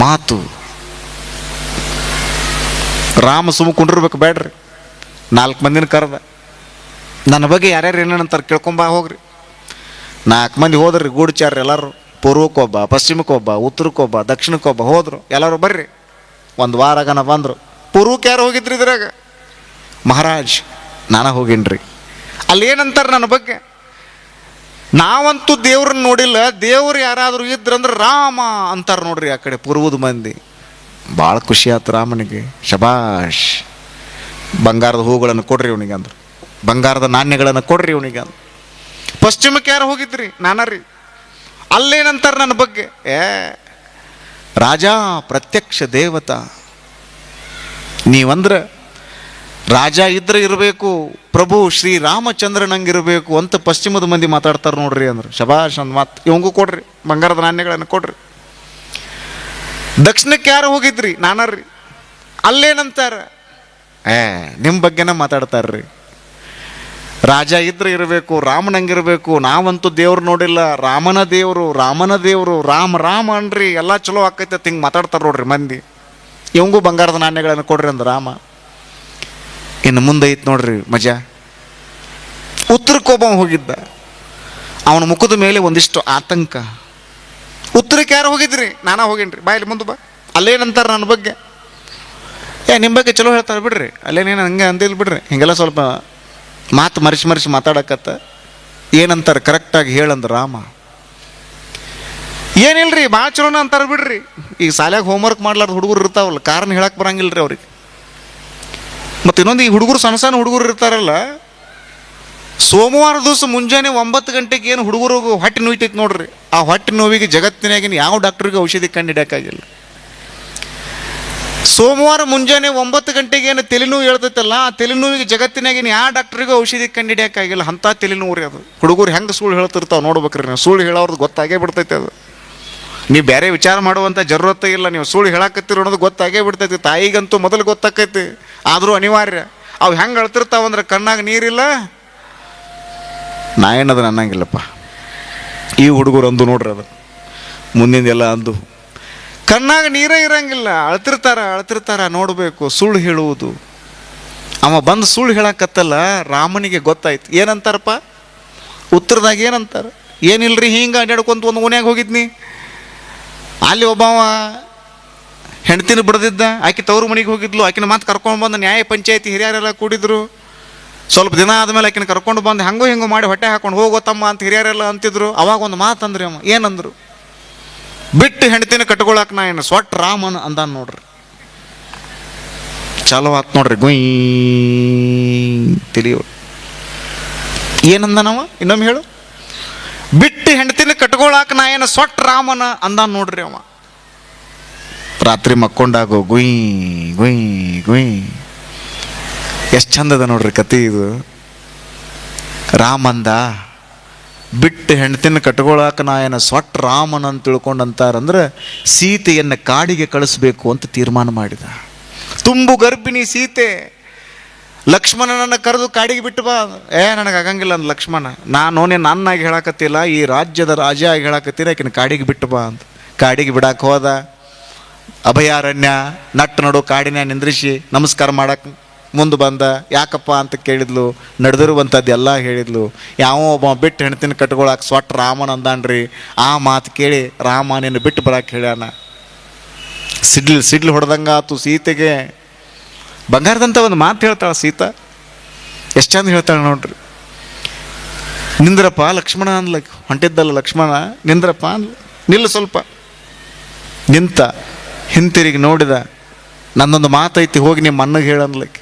ಮಾತು. ರಾಮ ಸುಮ್ಮ ಕುಂಡಿರ್ಬೇಕು ಬೇಡ್ರಿ, 4 ಮಂದಿನ ಕರೆದ, ನನ್ನ ಬಗ್ಗೆ ಯಾರ್ಯಾರು ಏನೇನಂತಾರೆ ಕೇಳ್ಕೊಂಬ ಹೋಗ್ರಿ. 4 ಮಂದಿ ಹೋದ್ರಿ ಗೂಢಚಾರ್ರಿ ಎಲ್ಲರೂ, ಪೂರ್ವಕ್ಕೊಬ್ಬ, ಪಶ್ಚಿಮಕ್ಕೊಬ್ಬ, ಉತ್ತರಕ್ಕೊಬ್ಬ, ದಕ್ಷಿಣಕ್ಕೊಬ್ಬ ಹೋದರು. ಎಲ್ಲರೂ ಬರ್ರಿ. 1 ವಾರಗನ ಬಂದರು. ಪೂರ್ವಕ್ಕೆ ಯಾರು ಹೋಗಿದ್ರಿ ಇದ್ರಾಗ? ಮಹಾರಾಜ್ ನಾನು ಹೋಗೀನ್ರಿ. ಅಲ್ಲಿ ಏನಂತಾರೆ ನನ್ನ ಬಗ್ಗೆ? ನಾವಂತೂ ದೇವ್ರನ್ನ ನೋಡಿಲ್ಲ, ದೇವ್ರು ಯಾರಾದರೂ ಇದ್ರಂದ್ರೆ ರಾಮ ಅಂತಾರೆ ನೋಡ್ರಿ ಆ ಕಡೆ ಪೂರ್ವದ ಮಂದಿ. ಭಾಳ ಖುಷಿ ಆಯ್ತು ರಾಮನಿಗೆ. ಶಬಾಷ್, ಬಂಗಾರದ ಹೂಗಳನ್ನು ಕೊಡ್ರಿ ಇವನಿಗೆ ಅಂದ್ರು, ಬಂಗಾರದ ನಾಣ್ಯಗಳನ್ನು ಕೊಡ್ರಿ ಇವನಿಗೆ ಅಂದ್ರು. ಪಶ್ಚಿಮಕ್ಕೆ ಯಾರು ಹೋಗಿದ್ರಿ? ನಾನರಿ. ಅಲ್ಲೇನಂತಾರೆ ನನ್ನ ಬಗ್ಗೆ? ರಾಜ ಪ್ರತ್ಯಕ್ಷ ದೇವತಾ, ನೀವಂದ್ರೆ ರಾಜ ಇದ್ರೆ ಇರಬೇಕು, ಪ್ರಭು ಶ್ರೀರಾಮಚಂದ್ರನಂಗಿರಬೇಕು ಅಂತ ಪಶ್ಚಿಮದ ಮಂದಿ ಮಾತಾಡ್ತಾರೆ ನೋಡ್ರಿ ಅಂದ್ರು. ಶಬಾಷ್ ಅಂದ್ ಮಾತು. ಇವಂಗೂ ಕೊಡ್ರಿ ಬಂಗಾರದ ನಾಣ್ಯಗಳನ್ನು ಕೊಡ್ರಿ. ದಕ್ಷಿಣಕ್ಕೆ ಯಾರು ಹೋಗಿದ್ರಿ? ನಾನರ್ರಿ. ಅಲ್ಲೇನಂತಾರ? ನಿಮ್ಮ ಬಗ್ಗೆನ ಮಾತಾಡ್ತಾರ್ರಿ. ರಾಜ ಇದ್ರೆ ಇರಬೇಕು, ರಾಮನಂಗಿರಬೇಕು, ನಾವಂತೂ ದೇವ್ರು ನೋಡಿಲ್ಲ, ರಾಮನ ದೇವರು, ರಾಮನ ದೇವರು, ರಾಮ ರಾಮ ಅನ್ರಿ, ಎಲ್ಲ ಚಲೋ ಆಕೈತೆ ಅಂತ ಹಿಂಗೆ ಮಾತಾಡ್ತಾರೆ ನೋಡ್ರಿ ಮಂದಿ. ಇವಂಗೂ ಬಂಗಾರದ ನಾಣ್ಯಗಳನ್ನು ಕೊಡ್ರಿ ಅಂದ ರಾಮ. ಇನ್ನು ಮುಂದೆ ಐತೆ ನೋಡ್ರಿ ಮಜಾ. ಉತ್ತರಕ್ಕೊಬ್ಬ ಹೋಗಿದ್ದ, ಅವನ ಮುಖದ ಮೇಲೆ ಒಂದಿಷ್ಟು ಆತಂಕ. ಉತ್ತರಕ್ಕೆ ಯಾರು ಹೋಗಿದ್ರಿ? ನಾನಾ ಹೋಗೇನ್ರಿ. ಬಾಯಲ್ಲಿ ಮುಂದೆ ಬಾ. ಅಲ್ಲೇನಂತಾರೆ ನನ್ನ ಬಗ್ಗೆ? ನಿಮ್ಮ ಬಗ್ಗೆ ಚಲೋ ಹೇಳ್ತಾರೆ ಬಿಡ್ರಿ, ಅಲ್ಲೇನೇನು ಹಂಗೆ ಅಂದಿಲ್ಲ ಬಿಡ್ರಿ. ಹಿಂಗೆಲ್ಲ ಸ್ವಲ್ಪ ಮಾತು ಮರೆಸಿ ಮಾತಾಡಕತ್ತ. ಏನಂತಾರೆ ಕರೆಕ್ಟಾಗಿ ಹೇಳಂದ ರಾಮ. ಏನಿಲ್ರಿ, ಭಾಳ ಚಲೋನ ಅಂತಾರೆ ಬಿಡ್ರಿ. ಈಗ ಶಾಲ್ಯಾಗ ಹೋಮ್ವರ್ಕ್ ಮಾಡ್ಲಾರ್ದು ಹುಡುಗರು ಇರ್ತಾವಲ್ಲ, ಕಾರಣ ಹೇಳಕ್ಕೆ ಬರಂಗಿಲ್ಲ ರೀ ಅವ್ರಿಗೆ. ಮತ್ತು ಇನ್ನೊಂದು, ಈ ಹುಡುಗರು ಸಣ್ಣ ಸಣ್ಣ ಹುಡುಗರು ಇರ್ತಾರಲ್ಲ, ಸೋಮವಾರ ದಿವಸ ಮುಂಜಾನೆ 9 ಗಂಟೆಗೆ ಏನು ಹುಡುಗರು ಹೊಟ್ಟೆ ನೋಯ್ತೈತೆ ನೋಡ್ರಿ, ಆ ಹೊಟ್ಟೆ ನೋವಿಗೆ ಜಗತ್ತಿನಾಗಿನ ಯಾವ ಡಾಕ್ಟ್ರಿಗೆ ಔಷಧಿ ಕಂಡಿಡಿಯೋಕ್ಕಾಗಿಲ್ಲ. ಸೋಮವಾರ ಮುಂಜಾನೆ 9 ಗಂಟೆಗೆ ಏನು ತಲೆನೋವು ಹೇಳ್ತೈತಲ್ಲ, ಆ ತಲೆನೋವಿಗೆ ಜಗತ್ತಿನಾಗಿನ ಯಾವ ಡಾಕ್ಟ್ರಿಗೂ ಔಷಧಿ ಕಂಡಿಡಿಯೋಕ್ಕಾಗಿಲ್ಲ. ಅಂಥ ತಲೆನೋವು ರೀ ಅದು. ಹುಡುಗರು ಹೆಂಗೆ ಸುಳ್ಳು ಹೇಳ್ತಿರ್ತಾವೆ ನೋಡ್ಬೇಕ್ರಿ ನೀವು. ಸುಳ್ಳು ಹೇಳೋರ್ದು ಗೊತ್ತಾಗೇ ಬಿಡ್ತೈತೆ ಅದು. ನೀವು ಬೇರೆ ವಿಚಾರ ಮಾಡುವಂಥ ಜरूरत ಇಲ್ಲ, ನೀವು ಸುಳ್ಳು ಹೇಳಕತ್ತೀರಿ ಅನ್ನೋದು ಗೊತ್ತಾಗೇ ಬಿಡ್ತೈತಿ. ತಾಯಿಗಂತೂ ಮೊದಲು ಗೊತ್ತಾಕೈತಿ, ಆದರೂ ಅನಿವಾರ್ಯ. ಅವು ಹೆಂಗೆ ಅಳ್ತಿರ್ತಾವಂದ್ರೆ ಕಣ್ಣಾಗ ನೀರಿಲ್ಲ, ನಾ ಏನದು ಅನ್ನಂಗಿಲ್ಲಪ್ಪ. ಈ ಹುಡುಗರು ಅಂದು ನೋಡ್ರಿ, ಅದು ಮುಂದಿಂದೆಲ್ಲ ಅಂದು ಕಣ್ಣಾಗ ನೀರೇ ಇರಂಗಿಲ್ಲ, ಅಳ್ತಿರ್ತಾರ ನೋಡಬೇಕು. ಸುಳ್ಳು ಹೇಳುವುದು. ಅವ ಬಂದು ಸುಳ್ಳು ಹೇಳಕತ್ತಲ್ಲ, ರಾಮನಿಗೆ ಗೊತ್ತಾಯ್ತು. ಏನಂತಾರಪ್ಪ ಉತ್ತರದಾಗ? ಏನಂತಾರೆ? ಏನಿಲ್ರಿ, ಹಿಂಗೆ ಅಡ್ಯಾಡ್ಕೊಂತ ಒಂದು ಓನ್ಯಾಗ ಹೋಗಿದ್ನಿ, ಅಲ್ಲಿ ಒಬ್ಬವ ಹೆಂಡ್ತಿನ ಬಿಡದಿದ್ದ, ಆಕೆ ತವ್ರ ಮನೆಗೆ ಹೋಗಿದ್ಲು, ಆಕಿನ ಮಾತು ಕರ್ಕೊಂಡು ಬಂದು ನ್ಯಾಯ ಪಂಚಾಯತಿ ಹಿರಿಯರೆಲ್ಲ ಕೂಡಿದ್ರು. ಸ್ವಲ್ಪ ದಿನ ಆದಮೇಲೆ ಆಕಿನ ಕರ್ಕೊಂಡು ಬಂದು ಹಂಗೋ ಹಿಂಗೋ ಮಾಡಿ ಹೊಟ್ಟೆ ಹಾಕೊಂಡು ಹೋಗೋತಮ್ಮ ಅಂತ ಹಿರಿಯರೆಲ್ಲ ಅಂತಿದ್ರು. ಅವಾಗ ಒಂದು ಮಾತು ಅಂದ್ರಿ ಅಮ್ಮ. ಏನಂದ್ರು? ಬಿಟ್ಟು ಹೆಂಡ್ತಿನ ಕಟ್ಕೊಳಕ್ ನಾ ಏನು ಸ್ವಟ್ ರಾಮನ್ ಅಂದ ನೋಡ್ರಿ. ಚಲೋ ಆತ್ ನೋಡ್ರಿ. ಗುಯ್ ತಿಳಿಯೋ ಏನಂದ ನಾವ? ಇನ್ನೊಮ್ಮೆ ಹೇಳು. ಬಿಟ್ಟು ಹೆಂಡ್ತಿನ ಕಟ್ಕೊಳಕ್ ನಾ ಏನು ಸ್ವಟ್ ರಾಮನ ಅಂದ ನೋಡ್ರಿ ಅವ. ರಾತ್ರಿ ಮಕ್ಕೊಂಡಾಗೋ ಗುಯ್ ಗುಯ್ ಗುಯ್. ಎಷ್ಟು ಚಂದದ ನೋಡ್ರಿ ಕತೆ ಇದು. ರಾಮಂದ ಬಿಟ್ಟು ಹೆಂಡ್ತಿನ ಕಟ್ಕೊಳಕ ನಾ ಏನ ಸ್ವಟ್ ರಾಮನ್ ಅಂತ ತಿಳ್ಕೊಂಡಂತಾರಂದ್ರೆ ಸೀತೆಯನ್ನು ಕಾಡಿಗೆ ಕಳಿಸ್ಬೇಕು ಅಂತ ತೀರ್ಮಾನ ಮಾಡಿದ. ತುಂಬು ಗರ್ಭಿಣಿ ಸೀತೆ. ಲಕ್ಷ್ಮಣನನ್ನು ಕರೆದು ಕಾಡಿಗೆ ಬಿಟ್ಟು ಬಾ. ನನಗೆ ಆಗಂಗಿಲ್ಲ ಅಂದ ಲಕ್ಷ್ಮಣ. ನಾನೇ ನನ್ನಾಗಿ ಹೇಳಕತ್ತಿಲ್ಲ, ಈ ರಾಜ್ಯದ ರಾಜ ಆಗಿ ಹೇಳಕತ್ತೀರ, ಆಕಿನ ಕಾಡಿಗೆ ಬಿಟ್ಟು ಬಾ ಅಂತ. ಕಾಡಿಗೆ ಬಿಡಕ್ಕೆ ಹೋದ. ಅಭಯಾರಣ್ಯ ನಟ್ಟು ನಡು ಕಾಡಿನ ನಿಂದ್ರಿಸಿ ನಮಸ್ಕಾರ ಮಾಡಕ್ಕೆ ಮುಂದೆ ಬಂದ. ಯಾಕಪ್ಪ ಅಂತ ಕೇಳಿದ್ಲು. ನಡೆದಿರುವಂಥದ್ದು ಎಲ್ಲ ಹೇಳಿದ್ಲು. ಯಾವ ಒಬ್ಬ ಬಿಟ್ಟು ಹೆಣ್ತಿನ ಕಟ್ಕೊಳಕ್ಕೆ ಸ್ವಟ್ ರಾಮನ್ ಅಂದಾನ್ರಿ. ಆ ಮಾತು ಕೇಳಿ ರಾಮ ನಿನ್ನ ಬಿಟ್ಟು ಬರಕ್ಕೆ ಹೇಳ್ಯಾನ. ಸಿಡ್ಲು ಹೊಡೆದಂಗಾತು ಸೀತೆಗೆ. ಬಂಗಾರದಂಥ ಒಂದು ಮಾತು ಹೇಳ್ತಾಳೆ ಸೀತಾ. ಎಷ್ಟು ಚಂದ ಹೇಳ್ತಾಳೆ ನೋಡ್ರಿ. ನಿಂದ್ರಪ್ಪ ಲಕ್ಷ್ಮಣ ಅನ್ಲಕ್ಕೆ ಹೊಂಟಿದ್ದಲ್ಲ ಲಕ್ಷ್ಮಣ. ನಿಂದ್ರಪ್ಪ ಅನ್ಲ. ನಿಲ್ಲು ಸ್ವಲ್ಪ. ನಿಂತ ಹಿಂತಿರುಗಿ ನೋಡಿದ. ನನ್ನೊಂದು ಮಾತೈತಿ, ಹೋಗಿ ನಿಮ್ಮ ಅಣ್ಣಗೆ ಹೇಳನ್ಲಕ್ಕೆ.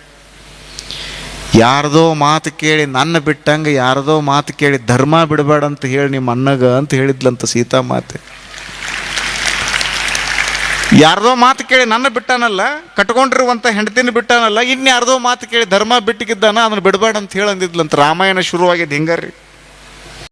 ಯಾರ್ದೋ ಮಾತು ಕೇಳಿ ನನ್ನ ಬಿಟ್ಟಂಗೆ ಯಾರ್ದೋ ಮಾತು ಕೇಳಿ ಧರ್ಮ ಬಿಡಬೇಡ ಅಂತ ಹೇಳಿ ನಿಮ್ಮ ಅಣ್ಣಗ ಅಂತ ಹೇಳಿದ್ಲಂತ ಸೀತಾ ಮಾತೆ. ಯಾರ್ದೋ ಮಾತು ಕೇಳಿ ನನ್ನ ಬಿಟ್ಟಾನಲ್ಲ, ಕಟ್ಕೊಂಡಿರುವಂಥ ಹೆಂಡತಿನ ಬಿಟ್ಟಾನಲ್ಲ, ಇನ್ಯಾರ್ದೋ ಮಾತು ಕೇಳಿ ಧರ್ಮ ಬಿಟ್ಟಿಗಿದ್ದಾನ, ಅದನ್ನು ಬಿಡಬೇಡ ಅಂತ ಹೇಳಿ ಅಂದಿದ್ಲಂತ. ರಾಮಾಯಣ ಶುರುವಾಗಿದ್ದು ಹಿಂಗಾರಿ.